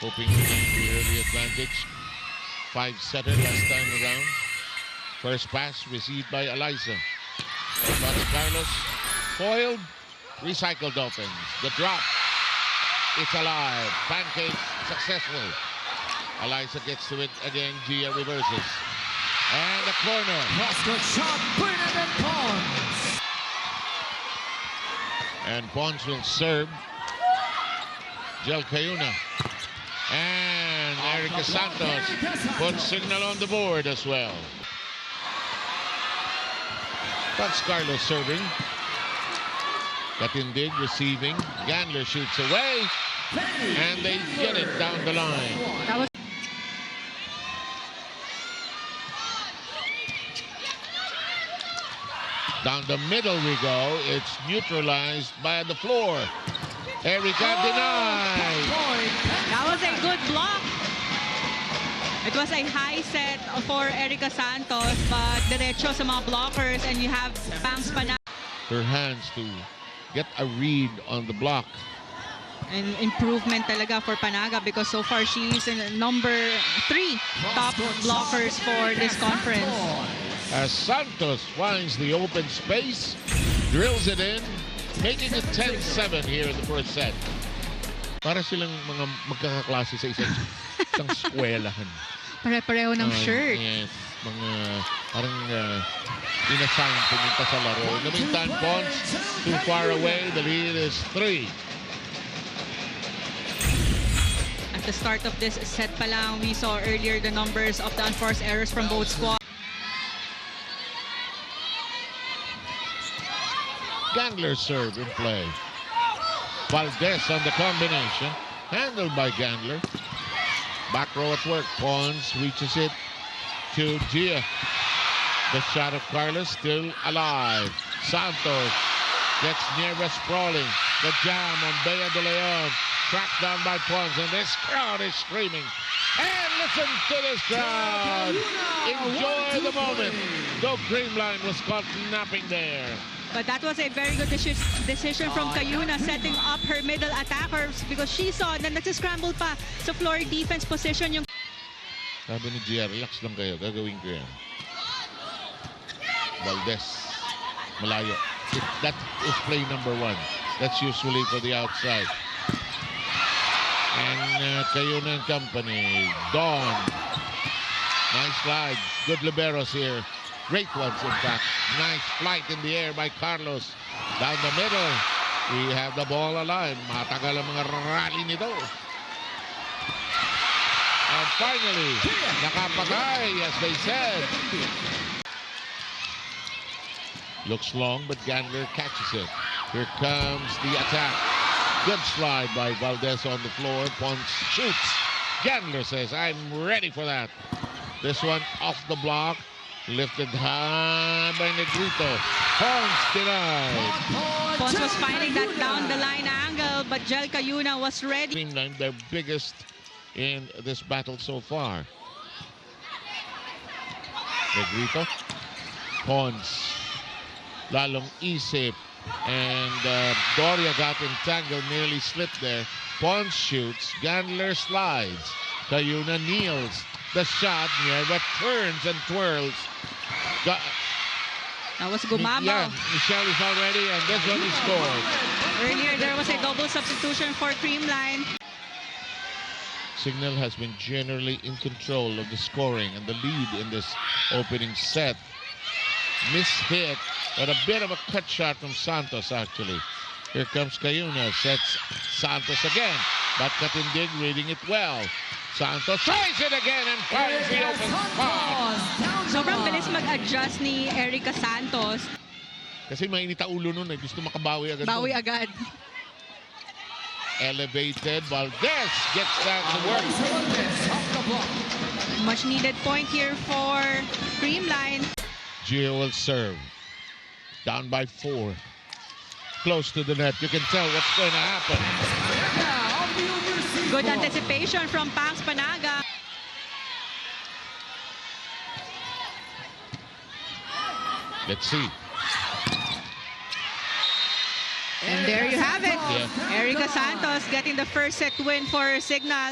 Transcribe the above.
hoping to keep the early advantage. 5-setter last time around. First pass received by Eliza. Monte Carlos foiled, recycled opens. The drop, it's alive. Pancake successful. Eliza gets to it again. Gia reverses. And the corner. Cross-court shot, Bernadette Pons. And Pons will serve. Jel Cayuna. And Erica Santos puts signal on the board as well. That's Carlos serving. Katindig receiving. Gandler shoots away. And they get it down the line. Down the middle we go. It's neutralized by the floor. Erica denied. That was a good block. It was a high set for Erica Santos, but diretso sa mga blockers, and you have Pangs Panaga. Her hands to get a read on the block. An improvement talaga for Panaga because so far she's in number 3 top blockers for this conference. As Santos finds the open space, drills it in, making it 10-7 here in the first set. Para silang mga magkakaklase sa isang eskwelahan. Pare-pareho ng shirt. Yes, mga parang inassign pumunta sa laro. In the meantime, Pons too far away. The lead is 3. At the start of this set pa lang, we saw earlier the numbers of the unforced errors from both squads. Gandler serve in play. Valdez on the combination. Handled by Gandler. Back row at work. Pons reaches it to Gia. The shot of Carlos still alive. Santos gets near sprawling. The jam on Bea de Leon. Tracked down by Pons. And this crowd is screaming. And listen to this crowd. Enjoy the moment. Though Creamline was caught napping there. But that was a very good decision from Cayuna, setting up her middle attackers because she saw na nagsiscramble pa sa floor defense position yung... Sabi ni Gia, relax lang kayo. Gagawin ko yan. Valdez, malayo. That is play number 1. That's usually for the outside. And Cayuna and company. Dawn. Nice slide. Good liberos here. Great ones, in fact. Nice flight in the air by Carlos. Down the middle, we have the ball alive. Matagal ang mga rally nito. And finally, nakapagay, as they said. Looks long, but Gandler catches it. Here comes the attack. Good slide by Valdez on the floor. Pons shoots. Gandler says, I'm ready for that. This one off the block. Lifted high by Negrito. Pons denied. Pons was finding that down the line angle, but Jel Cayuna was ready. Creamline, their biggest in this battle so far. Negrito. Pons. Lalong isip. And Doria got entangled, nearly slipped there. Pons shoots. Gandler slides. Cayuna kneels. The shot never turns and twirls. That was Gumabaw. Yeah, Michelle is all ready, and this one is scored. Earlier, there was a double substitution for Creamline. Signal has been generally in control of the scoring and the lead in this opening set. Mishit, but a bit of a cut shot from Santos, actually. Here comes Cayuna, sets Santos again, but Katindig reading it well. Santos tries it again and finds the open spot. Sobrang bilis mag-adjust ni Erica Santos. Kasi mainit ang ulo nun, gusto makabawi agad. Bawi agad. Elevated, Valdez gets that to work. Much needed point here for Creamline. Gio will serve. Down by 4. Close to the net. You can tell what's going to happen. Good anticipation from Pangs Panaga. Let's see. And there you have it. Yeah. Erica Santos getting the first set win for Signal.